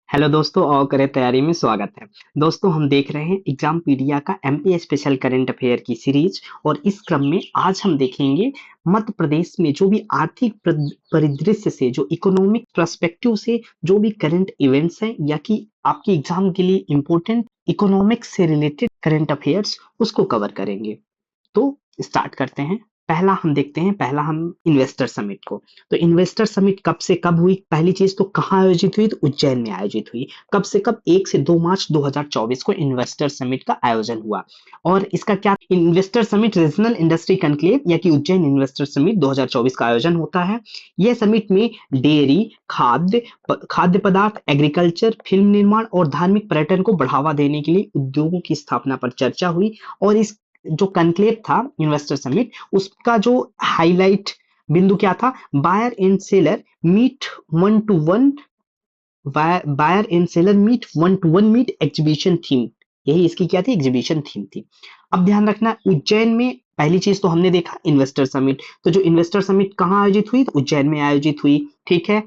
Hello दोस्तों और करें तैयारी में स्वागत है। दोस्तों हम देख रहे हैं एग्जाम पीडिया का एमपी स्पेशल करंट अफेयर की सीरीज और इस क्रम में आज हम देखेंगे मध्य प्रदेश में जो भी आर्थिक परिदृश्य से जो इकोनॉमिक पर्सपेक्टिव से जो भी करंट इवेंट्स हैं या कि आपके एग्जाम के लिए इंपॉर्टेंट इकोनॉमिक्स से रिलेटेड करंट अफेयर्स उसको कवर करेंगे। तो स्टार्ट करते हैं। पहला हम देखते हैं, पहला हम इन्वेस्टर समिट को। तो इन्वेस्टर समिट कब से कब हुई? पहली चीज तो कहाँ आयोजित हुई? तो उज्जैन में आयोजित हुई। कब से कब? 1 से 2 मार्च 2024 को इन्वेस्टर समिट का आयोजन हुआ। और इसका क्या, investor summit regional industry conclave या कि उज्जैन इन्वेस्टर समिट 2024 का आयोजन होता है। यह समिट में डेयरी, खाद्य पदार्थ, एग्रीकल्चर, फिल्म निर्माण और धार्मिक पर्यटन को बढ़ावा देने के लिए उद्योगों की स्थापना पर चर्चा हुई। और इस जो कनक्लेव था इन्वेस्टर समिट, उसका जो हाईलाइट बिंदु क्या था? Buyer and seller meet one to one, buyer and seller meet one to one meet exhibition theme. यही इसकी क्या थी? एग्जीबिशन थीम थी। अब ध्यान रखना, उज्जैन में पहली चीज तो हमने देखा इन्वेस्टर समिट। तो जो इन्वेस्टर समिट कहाँ आयोजित हुई? तो उज्जैन में आयोजित हुई। ठीक है।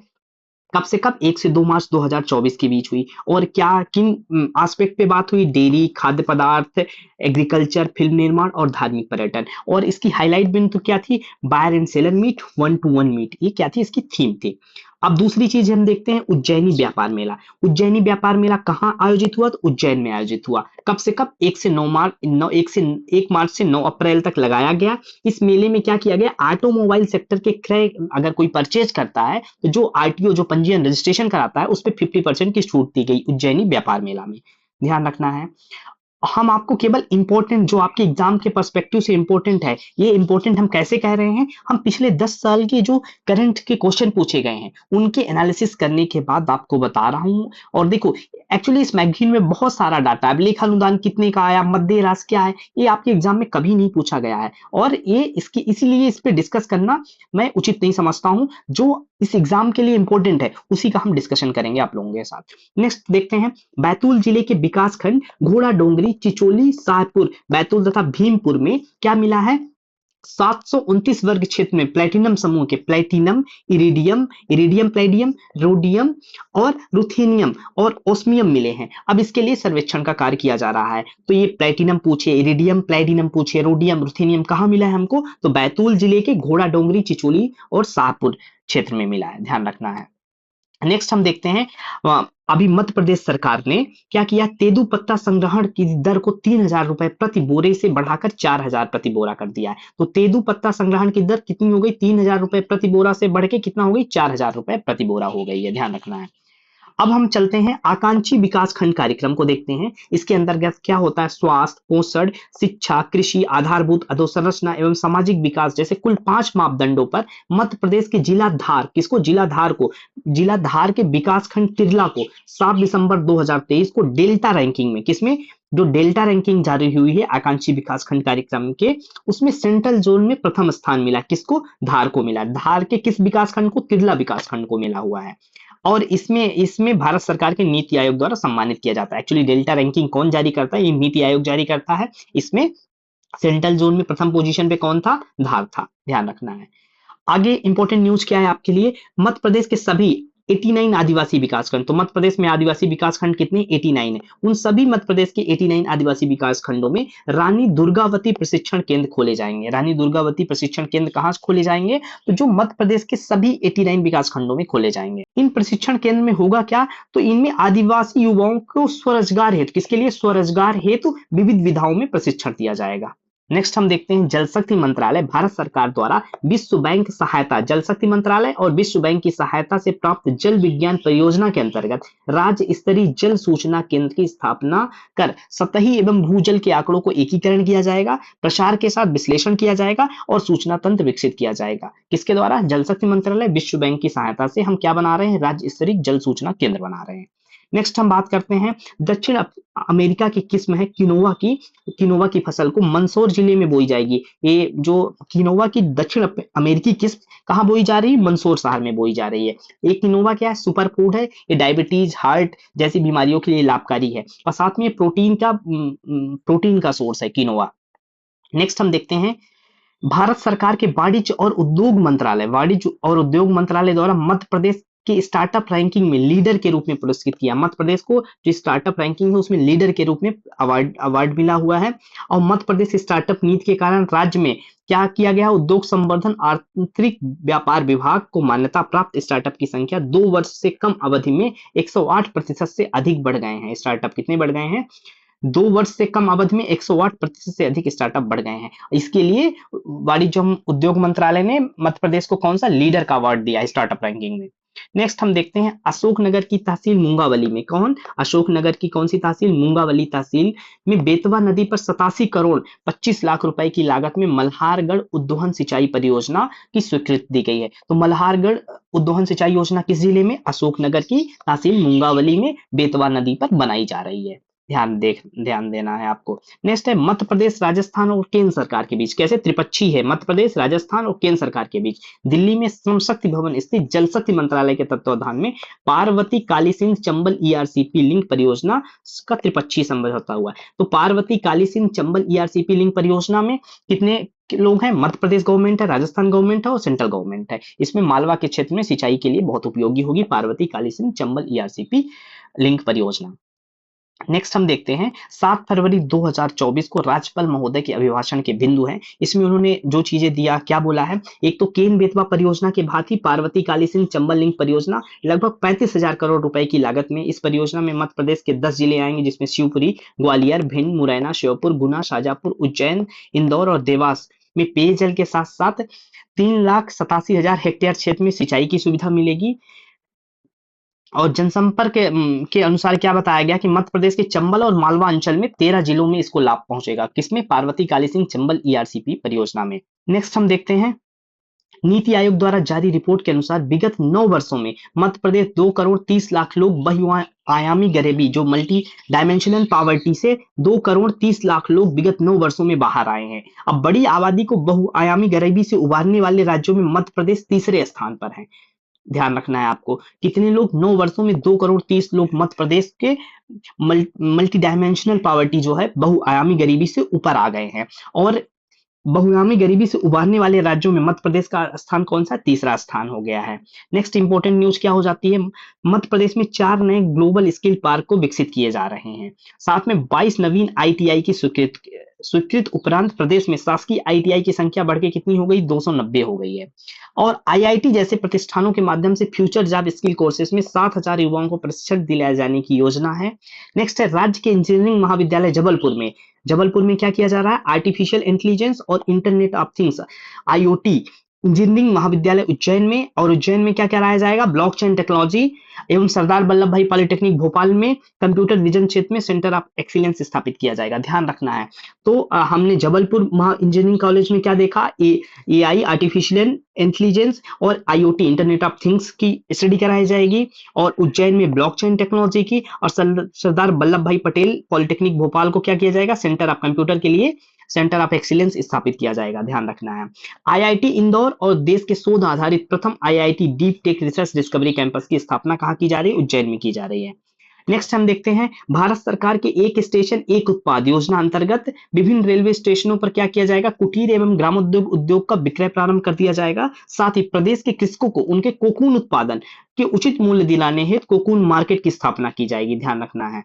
कब से कब? 1 से 2 मार्च 2024 के बीच हुई। और क्या किन एस्पेक्ट पे बात हुई? डेयरी, खाद्य पदार्थ, एग्रीकल्चर, फिल्म निर्माण और धार्मिक पर्यटन। और इसकी हाईलाइट बिंदु क्या थी? Buyer and seller meet one to one meet. ये क्या थी? इसकी थीम थी। अब दूसरी चीज हम देखते हैं, उज्जैनी व्यापार मेला। उज्जैनी व्यापार मेला कहाँ आयोजित हुआ? तो उज्जैन में आयोजित हुआ। कब से कब? 1 से 9 मार्च 9 1 से 1 मार्च से 9 अप्रैल तक लगाया गया। इस मेले में क्या किया गया? ऑटोमोबाइल सेक्टर के क्रय अगर कोई परचेज करता है तो जो आरटीओ, जो पंजीयन रजिस्ट्रेशन कराता है, उस पर 50% की छूट दी गई उज्जैनी व्यापार मेला में। ध्यान रखना है। हम आपको केवल इंपॉर्टेंट जो आपके एग्जाम के पर्सपेक्टिव से इंपॉर्टेंट है, ये इंपॉर्टेंट हम कैसे कह रहे हैं? हम पिछले 10 साल के जो करंट के क्वेश्चन पूछे गए हैं उनके एनालिसिस करने के बाद आपको बता रहा हूं। और देखो, एक्चुअली इस मैगजीन में बहुत सारा डाटा है। लेखा अनुदान कितने का आया, मध्य राशि क्या है, ये आपके एग्जाम में कभी नहीं पूछा गया है। और ये इसकी इसीलिए इस पे डिस्कस करना मैं उचित नहीं समझता हूं। जो इस एग्जाम के लिए इंपॉर्टेंट है उसी का हम डिस्कशन करेंगे आप लोगों के साथ। नेक्स्ट देखते हैं, बैतूल जिले के विकास खंड घोड़ा डोंगरी, चिचोली, शाहपुर, बैतूल तथा भीमपुर में क्या मिला है? 729 वर्ग क्षेत्र में प्लेटिनम समूह के प्लेटिनम, इरिडियम, प्लेडियम, रोडियम और रुथेनियम और ओस्मियम मिले हैं। अब इसके लिए सर्वेक्षण का कार्य किया जा रहा है। तो ये प्लेटिनम पूछे, इरिडियम, प्लेडिनम पूछे, रोडियम, रुथेनियम कहाँ मिला है हमको? तो बैतूल जिले के घोड़ा डोंगरी, चिचोली और शाहपुर क्षेत्र में मिला है। ध्यान रखना है। नेक्स्ट हम देखते हैं, अभी मध्य प्रदेश सरकार ने क्या किया? तेंदू पत्ता संग्रहण की दर को 3,000 रुपए प्रति बोरे से बढ़ाकर 4,000 प्रति बोरा कर दिया है। तो तेंदू पत्ता संग्रहण की दर कितनी हो गई? 3,000 रुपए प्रति बोरा से बढ़ के कितना हो गई? 4,000 रुपए प्रति बोरा हो गई है। ध्यान रखना है। अब हम चलते हैं आकांक्षी विकास खंड कार्यक्रम को देखते हैं। इसके अंतर्गत क्या होता है? स्वास्थ्य, पोषण, शिक्षा, कृषि, आधारभूत अधोसंरचना एवं सामाजिक विकास जैसे कुल 5 मापदंडों पर मध्य प्रदेश के जिला धार, किसको? जिला धार को, जिला धार के विकास खंड तिरला को 7 दिसंबर 2023 को डेल्टा रैंकिंग में, किसमें? जो डेल्टा रैंकिंग जारी हुई है आकांक्षी विकास खंड कार्यक्रम के, उसमें सेंट्रल जोन में प्रथम स्थान मिला। किसको? धार को मिला। धार के किस विकास खंड को? तिरला विकास खंड को मिला हुआ है। और इसमें इसमें भारत सरकार के नीति आयोग द्वारा सम्मानित किया जाता है। एक्चुअली डेल्टा रैंकिंग कौन जारी करता है? ये नीति आयोग जारी करता है। इसमें सेंट्रल जोन में प्रथम पोजीशन पे कौन था? धार था। ध्यान रखना है। आगे इंपॉर्टेंट न्यूज क्या है आपके लिए? मध्य प्रदेश के सभी 89 आदिवासी विकास खंड, तो मध्य प्रदेश में आदिवासी विकास खंड कितने? 89 है। उन सभी मध्य प्रदेश के 89 आदिवासी विकास खंडों में रानी दुर्गावती प्रशिक्षण केंद्र खोले जाएंगे। रानी दुर्गावती प्रशिक्षण केंद्र कहां से खोले जाएंगे? तो जो मध्य प्रदेश के सभी 89 विकास खंडों में खोले जाएंगे। इन प्रशिक्षण केंद्र में होगा क्या? तो इनमें आदिवासी युवाओं को स्वरोजगार हेतु, किसके लिए? स्वरोजगार हेतु विविध विधाओं में प्रशिक्षण दिया जाएगा। नेक्स्ट हम देखते हैं, जल शक्ति मंत्रालय भारत सरकार द्वारा विश्व बैंक सहायता, जल शक्ति मंत्रालय और विश्व बैंक की सहायता से प्राप्त जल विज्ञान परियोजना के अंतर्गत राज्य स्तरीय जल सूचना केंद्र की स्थापना कर सतही एवं भूजल के आंकड़ों को एकीकरण किया जाएगा, प्रसार के साथ विश्लेषण किया जाएगा और सूचना तंत्र विकसित किया जाएगा। किसके द्वारा? जल शक्ति मंत्रालय, विश्व बैंक की सहायता से हम क्या बना रहे हैं? राज्य स्तरीय जल सूचना केंद्र बना रहे हैं। नेक्स्ट हम बात करते हैं, दक्षिण अमेरिका की किस्म है किनोवा की। किनोवा की फसल को मंदसौर जिले में बोई जाएगी। ये जो किनोवा की दक्षिण अमेरिकी किस्म कहाँ बोई जा रही है? मंदसौर शहर में बोई जा रही है। ये किनोवा क्या है? सुपर फूड है। ये डायबिटीज, हार्ट जैसी बीमारियों के लिए लाभकारी है और साथ में प्रोटीन का सोर्स है किनोवा। नेक्स्ट हम देखते हैं, भारत सरकार के वाणिज्य और उद्योग मंत्रालय द्वारा मध्य प्रदेश के स्टार्टअप रैंकिंग में लीडर के रूप में पुरस्कृत किया। मध्य प्रदेश को जो स्टार्टअप रैंकिंग है उसमें लीडर के रूप में अवार्ड मिला हुआ है। और मध्य प्रदेश स्टार्टअप नीति के कारण राज्य में क्या किया गया, उद्योग संवर्धन आंतरिक व्यापार विभाग को मान्यता प्राप्त स्टार्टअप की संख्या 2 वर्ष से कम अवधि में 108% से अधिक बढ़ गए हैं। स्टार्टअप कितने बढ़ गए हैं, 2 वर्ष से कम अवधि में 108% से अधिक स्टार्टअप बढ़ गए हैं। इसके लिए वाणिज्य उद्योग मंत्रालय ने मध्य प्रदेश को कौन सा लीडर का अवार्ड दिया है स्टार्टअप रैंकिंग में। नेक्स्ट हम देखते हैं अशोकनगर की तहसील मूंगावली में, कौन, अशोकनगर की कौन सी तहसील, मूंगावली तहसील में बेतवा नदी पर 87 करोड़ 25 लाख रुपए की लागत में मल्हारगढ़ उद्वहन सिंचाई परियोजना की स्वीकृति दी गई है। तो मल्हारगढ़ उद्वहन सिंचाई योजना किस जिले में, अशोकनगर की तहसील मूंगावली में बेतवा नदी पर बनाई जा रही है। ध्यान देना है आपको। नेक्स्ट है मध्य प्रदेश राजस्थान और केंद्र सरकार के बीच, कैसे त्रिपक्षीय है मध्य प्रदेश राजस्थान और केंद्र सरकार के बीच। दिल्ली में श्रम शक्ति भवन स्थित जल शक्ति मंत्रालय के तत्वावधान में पार्वती काली सिंध चंबल ईआरसीपी लिंक परियोजना का त्रिपक्षीय समझौता हुआ है। तो पार्वती काली सिंध चंबल ईआरसीपी लिंक परियोजना में कितने लोग हैं, मध्य प्रदेश गवर्नमेंट है, राजस्थान गवर्नमेंट है और सेंट्रल गवर्नमेंट है। इसमें मालवा के क्षेत्र में सिंचाई के लिए बहुत उपयोगी होगी पार्वती काली सिंध चंबल ईआरसीपी लिंक परियोजना। नेक्स्ट हम देखते हैं 7 फरवरी 2024 को राज्यपाल महोदय के अभिभाषण के बिंदु हैं। इसमें उन्होंने जो चीजें दिया, क्या बोला है, एक तो केन बेतवा परियोजना के भांति पार्वती काली सिंध चंबल लिंक परियोजना लगभग 35,000 करोड़ रुपए की लागत में। इस परियोजना में मध्य प्रदेश के 10 जिले आएंगे, जिसमें शिवपुरी, ग्वालियर, भिंड, मुरैना, श्योपुर, गुना, शाजापुर, उज्जैन, इंदौर और देवास में पेयजल के साथ साथ 3,87,000 हेक्टेयर क्षेत्र में सिंचाई की सुविधा मिलेगी। और जनसंपर्क के अनुसार क्या बताया गया कि मध्य प्रदेश के चंबल और मालवा अंचल में 13 जिलों में इसको लाभ पहुंचेगा। किसमें, पार्वती काली सिंह चंबल ईआरसीपी परियोजना में। नेक्स्ट हम देखते हैं नीति आयोग द्वारा जारी रिपोर्ट के अनुसार विगत 9 वर्षों में मध्य प्रदेश 2 करोड़ 30 लाख लोग बहुआयामी गरीबी जो मल्टी डायमेंशनल पॉवर्टी से 2 करोड़ 30 लाख लोग विगत 9 वर्षों में बाहर आए हैं। अब बड़ी आबादी को बहुआयामी गरीबी से उबारने वाले राज्यों में मध्य प्रदेश तीसरे स्थान पर है। ध्यान रखना है आपको, कितने लोग, 9 वर्षों में 2 करोड़ 30 लोग मध्य प्रदेश के मल्टी डायमेंशनल पॉवर्टी जो है बहुआयामी गरीबी से ऊपर आ गए हैं। और बहुआयामी गरीबी से उबारने वाले राज्यों में मध्य प्रदेश का स्थान कौन सा, तीसरा स्थान हो गया है। नेक्स्ट इंपॉर्टेंट न्यूज क्या हो जाती है, मध्य प्रदेश में 4 नए ग्लोबल स्किल पार्क को विकसित किए जा रहे हैं। साथ में 22 नवीन आईटीआई की स्वीकृत उपरांत प्रदेश में शासकीय आईटीआई की संख्या बढ़ के कितनी हो गई, 290 हो गई है। और आईआईटी जैसे प्रतिष्ठानों के माध्यम से फ्यूचर जॉब स्किल कोर्सेज में 7,000 युवाओं को प्रशिक्षण दिलाए जाने की योजना है। नेक्स्ट है राज्य के इंजीनियरिंग महाविद्यालय जबलपुर में क्या किया जा रहा है, आर्टिफिशियल इंटेलिजेंस और internet of things IoT engineering महाविद्यालय उज्जैन में, और उज्जैन में क्या कराया जाएगा, ब्लॉकचेन टेक्नोलॉजी एवं सरदार वल्लभ भाई पॉलिटेक्निक भोपाल में कंप्यूटर विजन क्षेत्र में सेंटर ऑफ एक्सीलेंस स्थापित किया जाएगा। ध्यान रखना है। तो हमने जबलपुर इंजीनियरिंग कॉलेज में क्या देखा, एआई आर्टिफिशियल इंटेलिजेंस और आईओटी इंटरनेट ऑफ थिंग्स की स्टडी कराई जाएगी, और उज्जैन में ब्लॉकचेन टेक्नोलॉजी की, और सरदार वल्लभ भाई पटेल पॉलिटेक्निक भोपाल को क्या किया जाएगा, सेंटर ऑफ कंप्यूटर के लिए सेंटर ऑफ एक्सीलेंस स्थापित किया जाएगा। ध्यान रखना है। आईआईटी इंदौर और देश के शोध आधारित प्रथम IIT deep tech research discovery campus की स्थापना कहाँ की जा रही है, उज्जैन में की जा रही है। नेक्स्ट हम देखते हैं भारत सरकार के एक स्टेशन एक उत्पाद योजना अंतर्गत विभिन्न रेलवे स्टेशनों पर क्या किया जाएगा, कुटीर एवं ग्रामोद्योग उद्योग का विक्रय प्रारंभ कर दिया जाएगा। साथ ही प्रदेश के कृषकों को उनके कोकून उत्पादन के उचित मूल्य दिलाने हेतु कोकून मार्केट की स्थापना की जाएगी। ध्यान रखना है।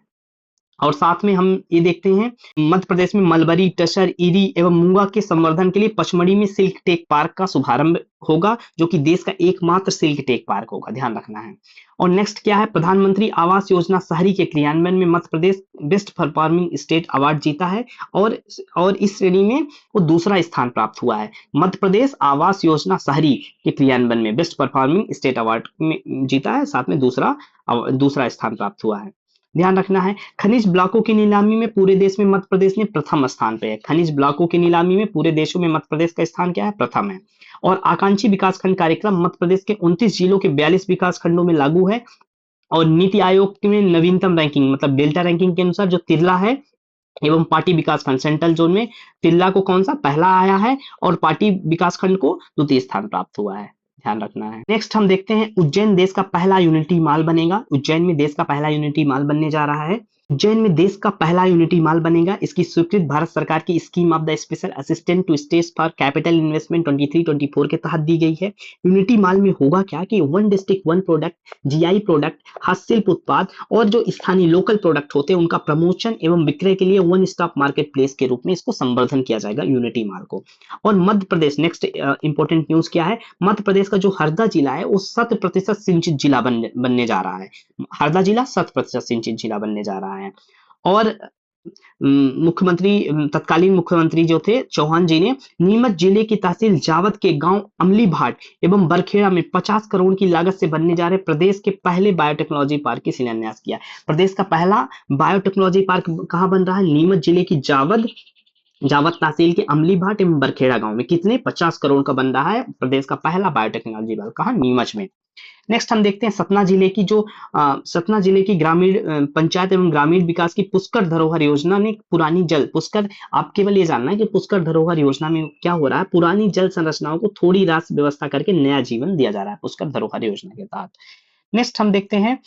और साथ में हम ये देखते हैं मध्य प्रदेश में मलबरी, टसर, ईरी एवं मूंगा के संवर्धन के लिए पचमढ़ी में सिल्क टेक पार्क का शुभारंभ होगा, जो कि देश का एकमात्र सिल्क टेक पार्क होगा। ध्यान रखना है। और नेक्स्ट क्या है, प्रधानमंत्री आवास योजना शहरी के क्रियान्वयन में Madhya Pradesh best performing state award जीता है, और इस श्रेणी में वो दूसरा स्थान प्राप्त हुआ है। मध्य प्रदेश आवास योजना शहरी के क्रियान्वयन में बेस्ट परफॉर्मिंग स्टेट अवार्ड में जीता है, साथ में दूसरा स्थान प्राप्त हुआ है। ध्यान रखना है। खनिज ब्लॉकों की नीलामी में पूरे देश में मध्य प्रदेश ने प्रथम स्थान पे है। खनिज ब्लॉकों की नीलामी में पूरे देशों में मध्य प्रदेश का स्थान क्या है, प्रथम है। और आकांक्षी विकासखंड कार्यक्रम मध्य प्रदेश के 29 जिलों के 42 विकास खंडों में लागू है। और नीति आयोग में नवीनतम रैंकिंग मतलब डेल्टा रैंकिंग के अनुसार जो तिरला है एवं पार्टी विकासखंड सेंट्रल जोन में तिरला को कौन सा पहला आया है, और पार्टी विकासखंड को द्वितीय स्थान प्राप्त हुआ है। ध्यान रखना है। नेक्स्ट हम देखते हैं उज्जैन देश का पहला यूनिटी मॉल बनेगा। उज्जैन में देश का पहला यूनिटी मॉल बनने जा रहा है। उज्जैन में देश का पहला यूनिटी मॉल बनेगा। इसकी स्वीकृत भारत सरकार की scheme of the special assistant to states for capital investment 23-24 के तहत दी गई है। यूनिटी मॉल में होगा क्या कि one district one product, GI product, हस्तशिल्प उत्पाद और जो स्थानीय लोकल प्रोडक्ट होते हैं उनका प्रमोशन एवं विक्रय के लिए वन स्टॉप मार्केट प्लेस के रूप में इसको संवर्धन किया जाएगा यूनिटी मॉल को। और Madhya Pradesh, next important news क्या है, मध्य प्रदेश का जो हरदा जिला है वो 100% सिंचित जिला बनने जा रहा है। हरदा जिला 100% सिंचित जिला बनने जा रहा है। और मुख्यमंत्री, तत्कालीन मुख्यमंत्री जो थे चौहान जी ने नीमच जिले की तहसील जावद के गांव अमली भाट एवं बरखेड़ा में 50 करोड़ की लागत से बनने जा रहे प्रदेश के पहले बायोटेक्नोलॉजी पार्क की शिलान्यास किया। प्रदेश का पहला बायोटेक्नोलॉजी पार्क कहां बन रहा है, नीमच जिले की जावद जावद तहसील के अमली भाट एवं बरखेड़ा गांव में। कितने, 50 करोड़ का बन रहा है प्रदेश का पहला बायोटेक्नोलॉजी पार्क, कहां, नीमच में। नेक्स्ट हम देखते हैं सतना जिले की जो सतना जिले की ग्रामीण पंचायत एवं ग्रामीण विकास की पुष्कर धरोहर योजना ने पुरानी जल पुष्कर, आप केवल ये जानना है कि पुष्कर धरोहर योजना में क्या हो रहा है, पुरानी जल संरचनाओं को थोड़ी राशि व्यवस्था करके नया जीवन दिया जा रहा है पुष्कर धरोहर योजना के तहत। नेक्स्ट हम देखते हैं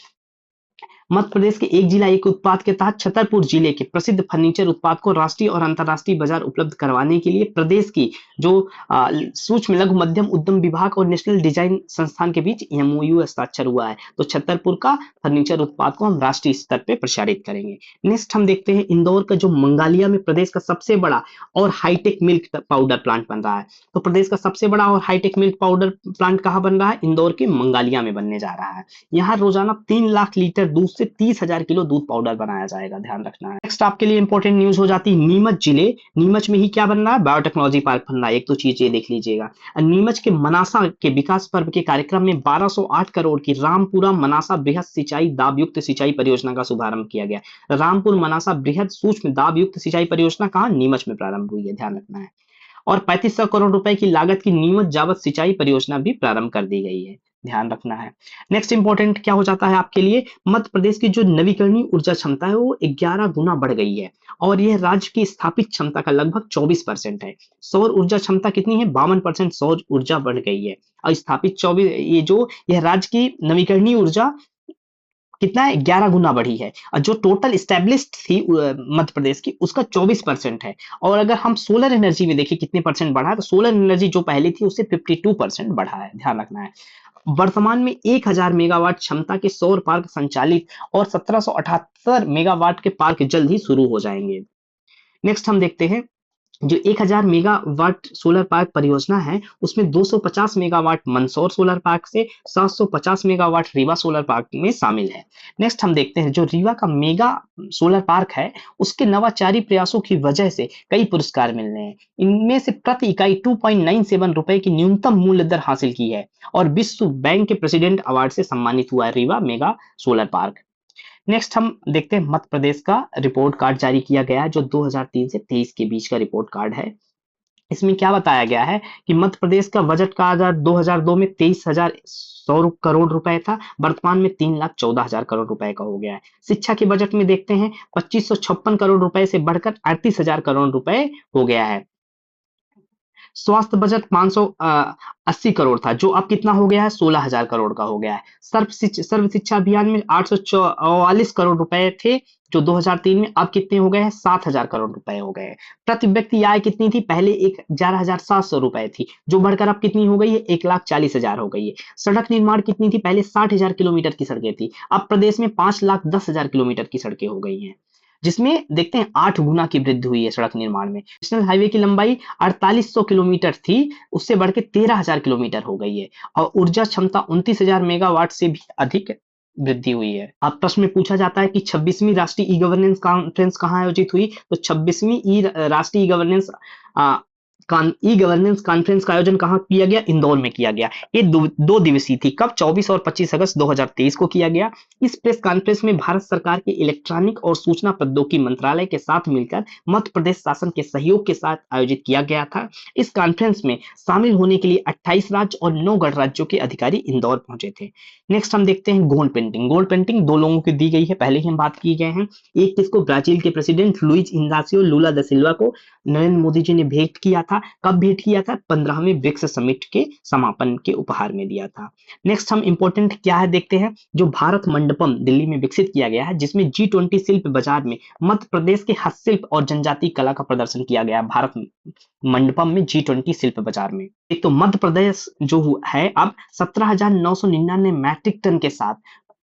मध्य प्रदेश के एक जिला एक उत्पाद के तहत छतरपुर जिले के प्रसिद्ध फर्नीचर उत्पाद को राष्ट्रीय और अंतर्राष्ट्रीय बाजार उपलब्ध करवाने के लिए प्रदेश की जो सूक्ष्म लघु मध्यम उद्यम विभाग और नेशनल डिजाइन संस्थान के बीच एमओयू हस्ताक्षर हुआ है। तो छतरपुर का फर्नीचर उत्पाद को हम राष्ट्रीय स्तर पर प्रसारित करेंगे। नेक्स्ट हम देखते हैं इंदौर का जो मंगालिया में प्रदेश का सबसे बड़ा और हाईटेक मिल्क पाउडर प्लांट बन रहा है। तो प्रदेश का सबसे बड़ा और हाईटेक मिल्क पाउडर प्लांट कहाँ बन रहा है, इंदौर के मंगालिया में बनने जा रहा है। यहाँ रोजाना 3 लाख लीटर दूध से 30,000 किलो दूध पाउडर बनाया जाएगा, ध्यान रखना है। नेक्स्ट आपके लिए इंपॉर्टेंट न्यूज हो जाती है नीमच जिले, नीमच में ही क्या बन रहा है, बायोटेक्नोलॉजी पार्क बन रहा है। एक तो चीज ये देख लीजिएगा, नीमच के मनासा के विकास पर्व के कार्यक्रम में 1208 करोड़ की रामपुरा मनासा बृहद सिंचाई दाब युक्त सिंचाई परियोजना का शुभारंभ किया गया। रामपुर मनासा बृहद सूक्ष्म दाब युक्त सिंचाई परियोजना कहाँ, नीमच में प्रारंभ हुई है, ध्यान रखना है। और 3500 करोड़ रुपए की लागत की नीमच जावद सिंचाई परियोजना भी प्रारंभ कर दी गई है, ध्यान रखना है। नेक्स्ट इंपॉर्टेंट क्या हो जाता है आपके लिए, मध्य प्रदेश की जो नवीकरणीय ऊर्जा क्षमता है वो 11 गुना बढ़ गई है और यह राज्य की स्थापित क्षमता का लगभग 24% है। सौर ऊर्जा क्षमता कितनी है, 52% सौर ऊर्जा बढ़ गई है और स्थापित 24, यह राज्य की नवीकरणीय ऊर्जा कितना है, 11 गुना बढ़ी है। और जो टोटल स्टैब्लिश्ड थी मध्य प्रदेश की उसका 24% है। और अगर हम सोलर एनर्जी में देखिए कितने परसेंट बढ़ा है, तो सोलर एनर्जी जो पहले थी उससे 52% बढ़ा है, ध्यान रखना है। वर्तमान में 1000 मेगावाट क्षमता के सौर पार्क संचालित और 1778 मेगावाट के पार्क जल्द ही शुरू हो जाएंगे। नेक्स्ट हम देखते हैं जो 1000 मेगावाट सोलर पार्क परियोजना है उसमें 250 मेगावाट मंदसौर सोलर पार्क से 750 मेगावाट रीवा सोलर पार्क में शामिल है। नेक्स्ट हम देखते हैं जो रीवा का मेगा सोलर पार्क है उसके नवाचारी प्रयासों की वजह से कई पुरस्कार मिलने हैं। इनमें से प्रति इकाई 2.97 रुपए की न्यूनतम मूल्य दर हासिल की है और विश्व बैंक के प्रेसिडेंट अवार्ड से सम्मानित हुआ है Rewa mega solar park. Next हम देखते हैं मध्य प्रदेश का रिपोर्ट कार्ड जारी किया गया है जो 2003 से 23 के बीच का रिपोर्ट कार्ड है। इसमें क्या बताया गया है कि मध्य प्रदेश का बजट का आधार 2002 में 23,100 करोड़ रुपए था, वर्तमान में 3,14,000 करोड़ रुपए का हो गया है। शिक्षा के बजट में देखते हैं 2556 करोड़ रुपए से बढ़कर 38,000 करोड़ रुपए हो गया है। स्वास्थ्य बजट 580 करोड़ था जो अब कितना हो गया है, 16,000 करोड़ का हो गया है। सर्व शिक्षा अभियान में 844 करोड़ रुपए थे जो 2003 में, अब कितने हो गए हैं, 7,000 करोड़ रुपए हो गए। प्रति व्यक्ति आय कितनी थी, पहले 11,700 रुपए थी जो बढ़कर अब कितनी हो गई है, 1,40,000 हो गई है। सड़क निर्माण कितनी थी, पहले 60,000 किलोमीटर की सड़कें थी, अब प्रदेश में 5,10,000 किलोमीटर की सड़कें हो गई हैं, जिसमें देखते हैं 8 गुना की वृद्धि हुई है सड़क निर्माण में। नेशनल हाईवे की लंबाई 4800 किलोमीटर थी, उससे बढ़ के 13,000 किलोमीटर हो गई है और ऊर्जा क्षमता 29,000 मेगावाट से भी अधिक वृद्धि हुई है। अब प्रश्न में पूछा जाता है कि 26वीं राष्ट्रीय ई गवर्नेंस कॉन्फ्रेंस कहाँ आयोजित हुई, तो 26वीं राष्ट्रीय ई गवर्नेंस कॉन्फ्रेंस का आयोजन कहाँ किया गया, इंदौर में किया गया। ये दो दिवसीय थी, कब, 24 और 25 अगस्त 2023 को किया गया। इस प्रेस कॉन्फ्रेंस में भारत सरकार के इलेक्ट्रॉनिक और सूचना प्रौद्योगिकी मंत्रालय के साथ मिलकर मध्य प्रदेश शासन के सहयोग के साथ आयोजित किया गया था। इस कॉन्फ्रेंस में शामिल होने के लिए 28 राज्य और 9 गणराज्यों के अधिकारी इंदौर पहुंचे थे। नेक्स्ट हम देखते हैं गोल्ड पेंटिंग। गोल्ड पेंटिंग 2 लोगों की दी गई है, पहले ही हम बात की गए हैं। एक किसको, ब्राजील के प्रेसिडेंट लुइज इनासियो लुला दा सिल्वा को नरेंद्र मोदी जी ने भेंट किया था था, कब भेंट किया था? 15वें ब्रिक्स समिट के समापन के उपहार में दिया था। नेक्स्ट हम इंपॉर्टेंट क्या है देखते हैं, जो भारत मंडपम दिल्ली में विकसित किया गया है, जिसमें G20 शिल्प बाजार में मध्य प्रदेश के हस्तशिल्प और जनजातीय कला का प्रदर्शन किया गया है। भारत मंडपम में G20 शिल्प बाजार में एक तो मध्य प्रदेश जो है अब 17,999 मैट्रिक टन के साथ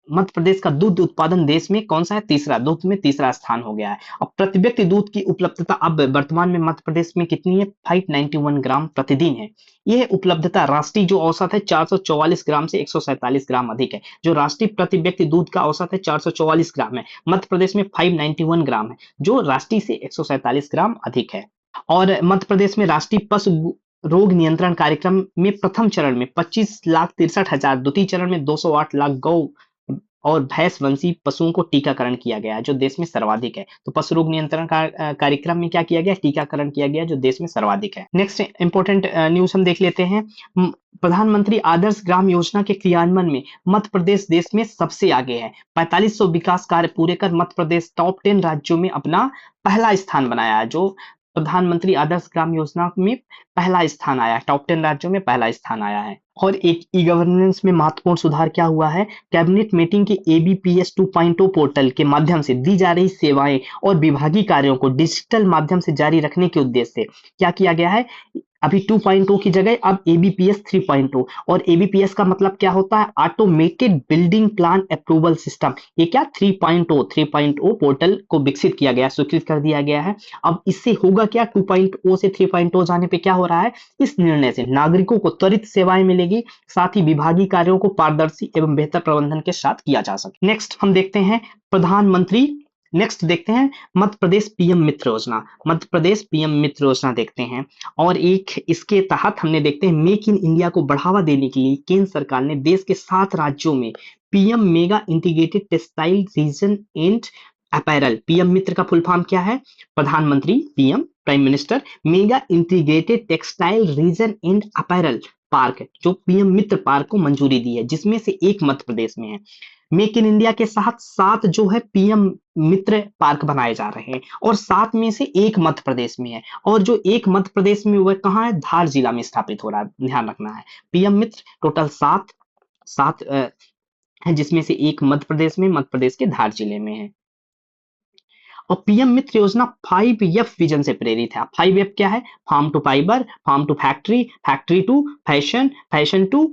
मध्य प्रदेश का दूध उत्पादन देश में कौन सा है? तीसरा, दूध में तीसरा स्थान हो गया है। और प्रति व्यक्ति दूध की उपलब्धता अब वर्तमान में मध्य प्रदेश में कितनी है? 591 ग्राम प्रतिदिन है। यह उपलब्धता राष्ट्रीय जो औसत है 444 ग्राम से 147 ग्राम अधिक है। जो राष्ट्रीय प्रति व्यक्ति दूध का औसत है 444 ग्राम है, मध्य प्रदेश में 591 ग्राम है, जो राष्ट्रीय से 147 ग्राम अधिक है। और मध्य प्रदेश में राष्ट्रीय पशु रोग नियंत्रण कार्यक्रम में प्रथम चरण में 25,63,000, द्वितीय चरण में 208 लाख गौ और भैंस वंशी पशुओं को टीकाकरण किया गया है, जो देश में सर्वाधिक है। तो पशु रोग नियंत्रण कार्यक्रम में क्या किया गया? टीकाकरण किया गया, जो देश में सर्वाधिक है। नेक्स्ट इंपॉर्टेंट न्यूज हम देख लेते हैं। प्रधानमंत्री आदर्श ग्राम योजना के क्रियान्वयन में मध्य प्रदेश देश में सबसे आगे है। 4500 विकास कार्य पूरे कर मध्य प्रदेश टॉप 10 राज्यों में अपना पहला स्थान बनाया है। जो प्रधानमंत्री आदर्श ग्राम योजना में पहला स्थान आया है, टॉप 10 राज्यों में पहला स्थान आया है। और एक ई गवर्नेंस में महत्वपूर्ण सुधार क्या हुआ है? कैबिनेट मीटिंग के ABPS 2.0 पोर्टल के माध्यम से दी जा रही सेवाएं और विभागीय कार्यों को डिजिटल माध्यम से जारी रखने के उद्देश्य से क्या किया गया है? अभी 2.0 की जगह अब ABPS 3.0। और ABPS का मतलब क्या होता है? Automated building plan approval system. ये क्या 3.0 पोर्टल को विकसित किया गया, स्वीकृत कर दिया गया है। अब इससे होगा क्या? 2.0 से 3.0 जाने पे क्या हो रहा है? इस निर्णय से नागरिकों को त्वरित सेवाएं मिलेगी, साथ ही विभागीय कार्यों को पारदर्शी एवं बेहतर प्रबंधन के साथ किया जा सके। नेक्स्ट हम देखते हैं प्रधानमंत्री नेक्स्ट देखते हैं मध्य प्रदेश PM मित्र योजना। मध्य प्रदेश PM मित्र योजना देखते हैं। और एक इसके तहत हमने देखते हैं मेक इन इंडिया को बढ़ावा देने के लिए केंद्र सरकार ने देश के 7 राज्यों में PM mega integrated textile reason and apparel. PM मित्र का फुल फॉर्म क्या है? प्रधानमंत्री PM prime minister mega integrated textile reason and apparel park, जो PM मित्र पार्क को मंजूरी दी है, जिसमें से एक मध्य प्रदेश में है। मेक इन इंडिया के साथ 7 जो है PM मित्र पार्क बनाए जा रहे हैं, और 7 में से एक मध्य प्रदेश में है। और जो एक मध्य प्रदेश में वह कहाँ है? धार जिला में स्थापित हो रहा है, ध्यान रखना है। PM मित्र टोटल 7 है, जिसमें से एक मध्य प्रदेश में, मध्य प्रदेश के धार जिले में है। और PM मित्र योजना 5F विजन से प्रेरित है। 5F क्या है? Farm to fibre, farm to factory, factory to fashion, fashion to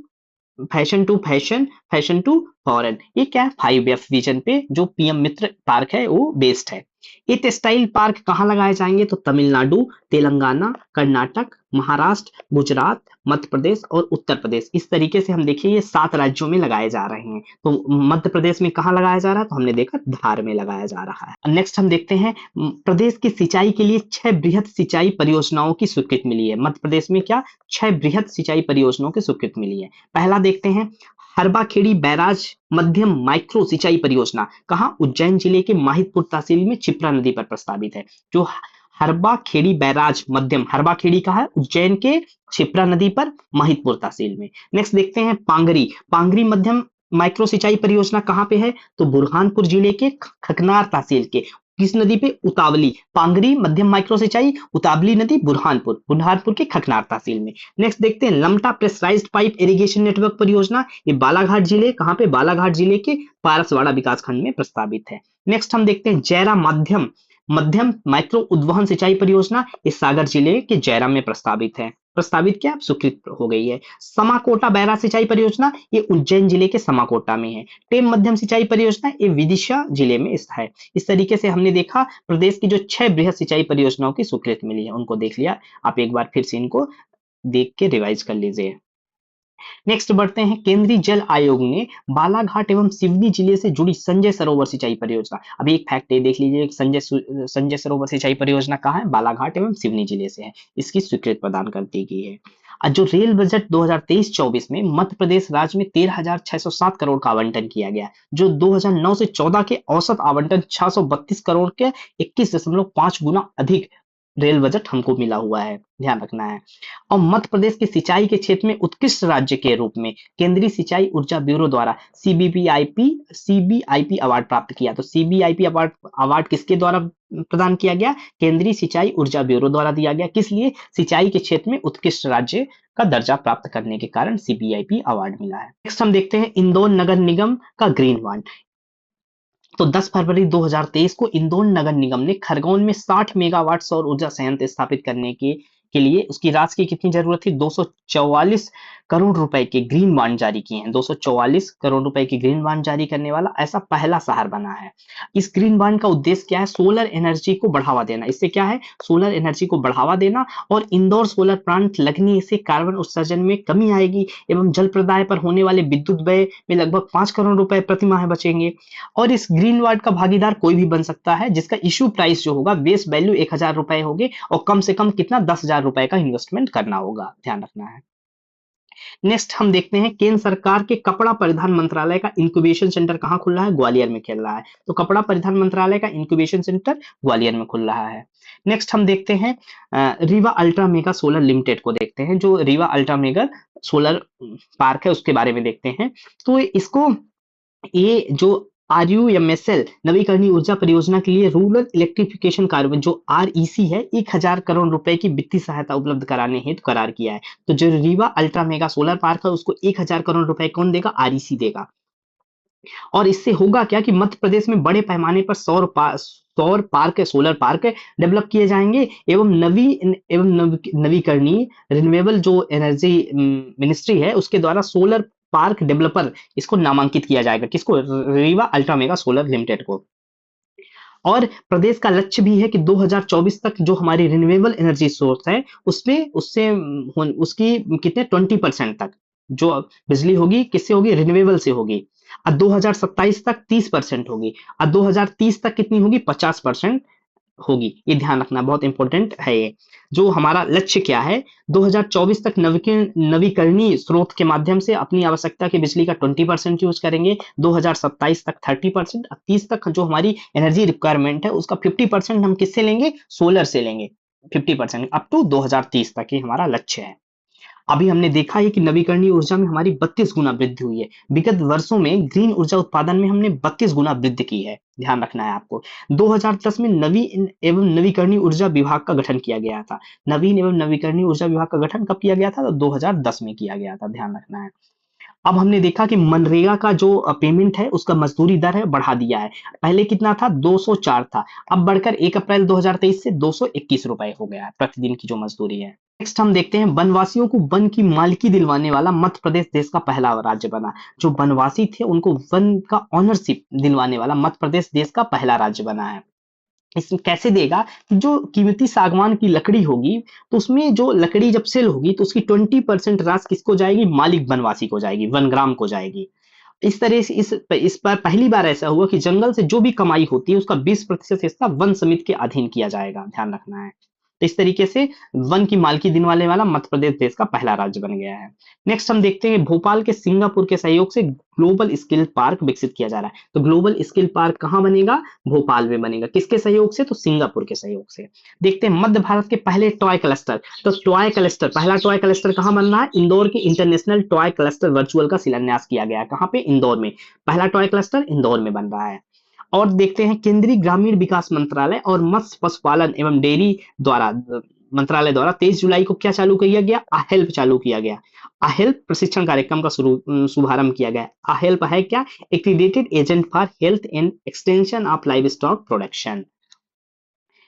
fashion, fashion to foreign. ये क्या है? 5F विजन पे जो PM मित्र पार्क है वो बेस्ड है। ये टेक्सटाइल पार्क कहाँ लगाए जाएंगे? तो तमिलनाडु, तेलंगाना, कर्नाटक, महाराष्ट्र, गुजरात, मध्य प्रदेश और उत्तर प्रदेश, इस तरीके से हम देखिए ये 7 राज्यों में लगाए जा रहे हैं। तो मध्य प्रदेश में कहाँ लगाया जा रहा है? तो हमने देखा धार में लगाया जा रहा है। नेक्स्ट हम देखते हैं प्रदेश की सिंचाई के लिए 6 बृहद सिंचाई परियोजनाओं की स्वीकृति मिली है। मध्य प्रदेश में क्या 6 बृहद सिंचाई परियोजनाओं की स्वीकृति मिली है। पहला देखते हैं हरबाखेड़ी बैराज मध्यम माइक्रो सिंचाई परियोजना, कहाँ? उज्जैन जिले के माहितपुर तहसील में क्षिप्रा नदी पर प्रस्तावित है। जो हरबाखेड़ी बैराज मध्यम, हरबाखेड़ी कहाँ है? उज्जैन के क्षिप्रा नदी पर, माहितपुर तहसील में। नेक्स्ट देखते हैं पांगरी मध्यम माइक्रो सिंचाई परियोजना कहाँ पे है? तो बुरहानपुर जिले के खकनार तहसील के किस नदी पे? उतावली। पांगरी मध्यम माइक्रो सिंचाई, उतावली नदी, बुरहानपुर के खकनार तहसील में। नेक्स्ट देखते हैं Lamta pressurised pipe irrigation network परियोजना, ये बालाघाट जिले, कहाँ पे? बालाघाट जिले के पारसवाड़ा विकासखंड में प्रस्तावित है। नेक्स्ट हम देखते हैं जैरा मध्यम माइक्रो उद्वहन सिंचाई परियोजना, इस सागर जिले के जैरा में प्रस्तावित है। प्रस्तावित क्या? स्वीकृत हो गई है। समाकोटा बैरा सिंचाई परियोजना, ये उज्जैन जिले के समाकोटा में है। टेम मध्यम सिंचाई परियोजना, ये विदिशा जिले में स्थित है। इस तरीके से हमने देखा प्रदेश की जो 6 बृहद सिंचाई परियोजनाओं की स्वीकृति मिली है, उनको देख लिया। आप एक बार फिर से इनको देख के रिवाइज कर लीजिए। नेक्स्ट बढ़ते हैं, केंद्रीय जल आयोग ने बालाघाट एवं सिवनी जिले से जुड़ी संजय सरोवर सिंचाई परियोजना, अभी एक फैक्ट ये देख लीजिए, संजय सरोवर सिंचाई परियोजना कहाँ है? बालाघाट एवं सिवनी जिले से है, इसकी स्वीकृति प्रदान कर दी गई है। जो रेल बजट 2023-24 में मध्य प्रदेश राज्य में 13,607 करोड़ का आवंटन किया गया, जो 2009 से 14 के औसत आवंटन 632 करोड़ के 21.5 गुना अधिक रेल बजट हमको मिला हुआ है, ध्यान रखना है। और मध्य प्रदेश के सिंचाई के क्षेत्र में उत्कृष्ट राज्य के रूप में केंद्रीय सिंचाई ऊर्जा ब्यूरो द्वारा सीबीआईपी अवार्ड प्राप्त किया। तो सीबीआईपी अवार्ड अवार्ड किसके द्वारा प्रदान किया गया? केंद्रीय सिंचाई ऊर्जा ब्यूरो द्वारा दिया गया। किस लिए? सिंचाई के क्षेत्र में उत्कृष्ट राज्य का दर्जा प्राप्त करने के कारण सीबीआईपी अवार्ड मिला है। नेक्स्ट हम देखते हैं इंदौर नगर निगम का ग्रीन बॉन्ड। तो 10 फरवरी 2023 को इंदौर नगर निगम ने खरगोन में 60 मेगावाट सौर ऊर्जा संयंत्र स्थापित करने के लिए उसकी राशि की कितनी जरूरत थी? 244 करोड़ रुपए के ग्रीन बॉन्ड जारी किए हैं। 244 करोड़ रुपए के ग्रीन बॉन्ड जारी करने वाला ऐसा पहला शहर बना है। इस ग्रीन बॉन्ड का उद्देश्य क्या है? सोलर एनर्जी को बढ़ावा देना। इससे क्या है? सोलर एनर्जी को बढ़ावा देना और इंदौर सोलर प्लांट लगने से कार्बन उत्सर्जन में कमी आएगी एवं जल प्रदाय पर होने वाले विद्युत व्यय में लगभग 5 करोड़ रुपए प्रति माह बचेंगे। और इस ग्रीन बॉन्ड का भागीदार कोई भी बन सकता है, जिसका इश्यू प्राइस जो होगा बेस वैल्यू 1000 रुपए होगी और कम से कम कितना? 10,000 रुपए का इन्वेस्टमेंट करना होगा, ध्यान रखना है। नेक्स्ट हम देखते हैं केंद्र सरकार के कपड़ा परिधान मंत्रालय का इंक्यूबेशन सेंटर कहां खुल रहा है? ग्वालियर में खुल रहा है। तो कपड़ा परिधान मंत्रालय का इंक्यूबेशन सेंटर ग्वालियर में खुल रहा है। नेक्स्ट हम देखते हैं Rewa ultra mega solar limited को देखते हैं। जो Rewa ultra mega solar park है उसके बारे में देखते हैं। तो इसको ये जो RUMSL नवीकरणीय ऊर्जा परियोजना के लिए रूरल इलेक्ट्रिफिकेशन कार्य जो REC है 1000 करोड़ रुपए की वित्तीय सहायता उपलब्ध कराने हेतु करार किया है। तो जो Rewa ultra mega solar park है उसको 1000 करोड़ रुपए कौन देगा? REC देगा। और इससे होगा क्या कि मध्य प्रदेश में बड़े पैमाने पर सौर पार्क सोलर पार्क डेवलप किए जाएंगे एवं नवीकरणीय रिन्यूएबल जो एनर्जी मिनिस्ट्री है उसके द्वारा सोलर पार्क डेवलपर इसको नामांकित किया जाएगा। किसको? Rewa ultra mega solar limited को। और प्रदेश का लक्ष्य भी है कि 2024 तक जो हमारी रिन्यूएबल एनर्जी सोर्स है उसमें उसकी कितने 20% तक जो बिजली होगी किससे होगी? रिन्यूएबल से होगी। और 2027 तक 30% होगी और 2030 तक कितनी होगी? 50% होगी। ये ध्यान रखना बहुत इंपॉर्टेंट है। ये जो हमारा लक्ष्य क्या है? 2024 तक नवीकरणीय स्रोत के माध्यम से अपनी आवश्यकता की बिजली का 20% यूज करेंगे। 2027 तक 30% और 30 तक जो हमारी एनर्जी रिक्वायरमेंट है उसका 50% हम किससे लेंगे? सोलर से लेंगे। 50% अप टू 2030 तक ही हमारा लक्ष्य है। अभी हमने देखा है कि नवीकरणीय ऊर्जा में हमारी 32 गुना वृद्धि हुई है। विगत वर्षों में ग्रीन ऊर्जा उत्पादन में हमने 32 गुना वृद्धि की है, ध्यान रखना है आपको। 2010 में नवीन एवं नवीकरणीय ऊर्जा विभाग का गठन किया गया था। नवीन एवं नवीकरणीय ऊर्जा विभाग का गठन कब किया गया था? तो 2010 में किया गया था, ध्यान रखना है। अब हमने देखा कि मनरेगा का जो पेमेंट है उसका मजदूरी दर है बढ़ा दिया है। पहले कितना था? 204 था, अब बढ़कर 1 अप्रैल 2023 से 221 रुपए हो गया है प्रतिदिन की जो मजदूरी है। नेक्स्ट हम देखते हैं वनवासियों को वन की मालिकी दिलवाने वाला मध्य प्रदेश देश का पहला राज्य बना। जो वनवासी थे उनको वन का ऑनरशिप दिलवाने वाला मध्य प्रदेश देश का पहला राज्य बना है। इसमें कैसे देगा कि जो कीमती सागवान की लकड़ी होगी तो उसमें जो लकड़ी जब सेल होगी तो उसकी 20% राशि किसको जाएगी? मालिक वनवासी को जाएगी, वनग्राम को जाएगी। इस तरह से इस पर पहली बार ऐसा हुआ कि जंगल से जो भी कमाई होती है उसका 20% हिस्सा वन समिति के अधीन किया जाएगा, ध्यान रखना है। तो इस तरीके से वन की मालिकी दिलवाने वाला मध्य प्रदेश देश का पहला राज्य बन गया है। नेक्स्ट हम देखते हैं भोपाल के सिंगापुर के सहयोग से ग्लोबल स्किल पार्क विकसित किया जा रहा है। तो ग्लोबल स्किल पार्क कहाँ बनेगा? भोपाल में बनेगा। किसके सहयोग से? तो सिंगापुर के सहयोग से। देखते हैं मध्य भारत के पहले टॉय क्लस्टर। तो टॉय क्लस्टर, पहला टॉय क्लस्टर कहाँ बन रहा है? इंदौर के इंटरनेशनल टॉय क्लस्टर वर्चुअल का शिलान्यास किया गया है। कहाँ पे? इंदौर में। पहला टॉय क्लस्टर इंदौर में बन रहा है। और देखते हैं केंद्रीय ग्रामीण विकास मंत्रालय और मत्स्य पशुपालन एवं डेयरी द्वारा मंत्रालय द्वारा 23 जुलाई को क्या चालू किया गया? अहेल्प चालू किया गया। अहेल्प प्रशिक्षण कार्यक्रम का शुभारंभ किया गया। अहेल्प है क्या? Accredited agent for health and extension of live stock production.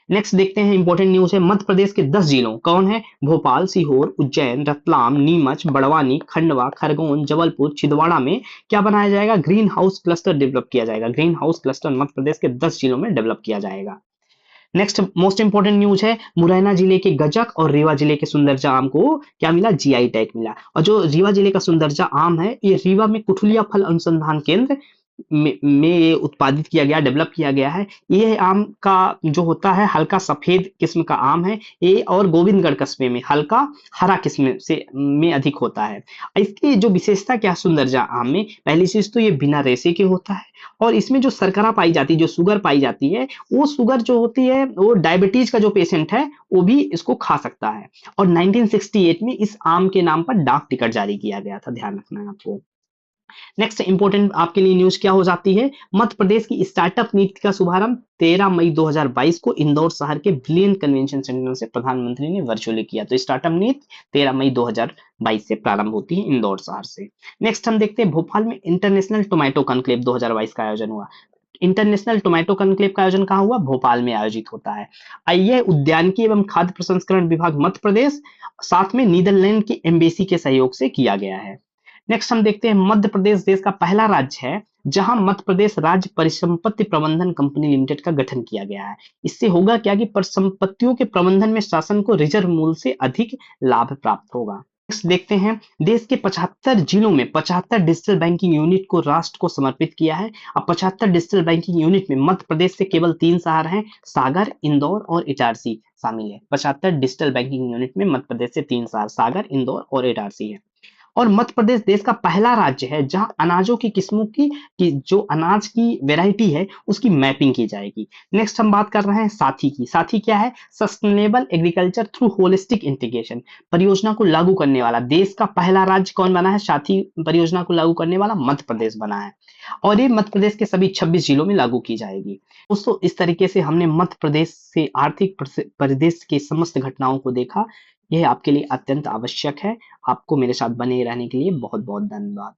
Next देखते हैं इंपॉर्टेंट न्यूज है मध्य प्रदेश के 10 जिलों कौन है? भोपाल, सीहोर, उज्जैन, रतलाम, नीमच, बड़वानी, खंडवा, खरगोन, जबलपुर, छिंदवाड़ा में क्या बनाया जाएगा? ग्रीन हाउस क्लस्टर डेवलप किया जाएगा। Green house cluster Madhya Pradesh के 10 जिलों में डेवलप किया जाएगा। नेक्स्ट मोस्ट इंपोर्टेंट न्यूज है मुरैना जिले के गजक और रीवा जिले के सुंदरजा आम को क्या मिला? GI टैग मिला। और जो रीवा जिले का सुंदरजा आम है ये रीवा में कुठुलिया फल अनुसंधान केंद्र में ये उत्पादित किया गया, डेवलप किया गया है। ये आम का जो होता है हल्का सफेद किस्म का आम है ये, और गोविंदगढ़ कस्बे में हल्का हरा किस्म से में अधिक होता है। इसकी जो विशेषता क्या? सुंदरजा आम में पहली चीज तो ये बिना रेशे के होता है और इसमें जो शर्करा पाई जाती है, जो शुगर पाई जाती है, वो शुगर जो होती है वो डायबिटीज का जो पेशेंट है वो भी इसको खा सकता है। और 1968 में इस आम के नाम पर डाक टिकट जारी किया गया था, ध्यान रखना है आपको। नेक्स्ट इंपॉर्टेंट आपके लिए न्यूज क्या हो जाती है, मध्य प्रदेश की स्टार्टअप नीति का शुभारंभ 13 मई 2022 को इंदौर शहर के ब्रिलियंट कन्वेंशन सेंटर से प्रधानमंत्री ने वर्चुअली किया। तो स्टार्टअप नीति 13 मई 2022 से प्रारंभ होती है इंदौर शहर से। नेक्स्ट हम देखते हैं भोपाल में इंटरनेशनल टोमेटो कॉन्क्लेव 2022 का आयोजन हुआ। इंटरनेशनल टोमेटो कॉन्क्लेव का आयोजन कहाँ हुआ, भोपाल में आयोजित होता है। यह उद्यानिकी एवं खाद्य प्रसंस्करण विभाग मध्य प्रदेश साथ में नीदरलैंड की एम्बेसी के सहयोग से किया गया है। नेक्स्ट हम देखते हैं मध्य प्रदेश देश का पहला राज्य है जहां मध्य प्रदेश राज्य परिसंपत्ति प्रबंधन कंपनी लिमिटेड का गठन किया गया है। इससे होगा क्या कि परिसंपत्तियों के प्रबंधन में शासन को रिजर्व मूल्य से अधिक लाभ प्राप्त होगा। नेक्स्ट देखते हैं देश के 75 जिलों में 75 डिजिटल बैंकिंग यूनिट को राष्ट्र को समर्पित किया है। अब 75 डिजिटल बैंकिंग यूनिट में मध्य प्रदेश से केवल 3 शहर हैं, सागर, इंदौर और इटारसी शामिल है। 75 डिजिटल बैंकिंग यूनिट में मध्य प्रदेश से 3 शहर सागर, इंदौर और इटारसी है। और मध्य प्रदेश देश का पहला राज्य है जहां अनाजों की किस्मों की जो अनाज की वैरायटी है उसकी मैपिंग की जाएगी। नेक्स्ट हम बात कर रहे हैं साथी की। साथी क्या है, sustainable agriculture through holistic integration परियोजना को लागू करने वाला देश का पहला राज्य कौन बना है, साथी परियोजना को लागू करने वाला मध्य प्रदेश बना है। और ये मध्य प्रदेश के सभी 26 जिलों में लागू की जाएगी। दोस्तों इस तरीके से हमने मध्य प्रदेश से आर्थिक परिदृश्य की समस्त घटनाओं को देखा। यह आपके लिए अत्यंत आवश्यक है। आपको मेरे साथ बने रहने के लिए बहुत बहुत धन्यवाद।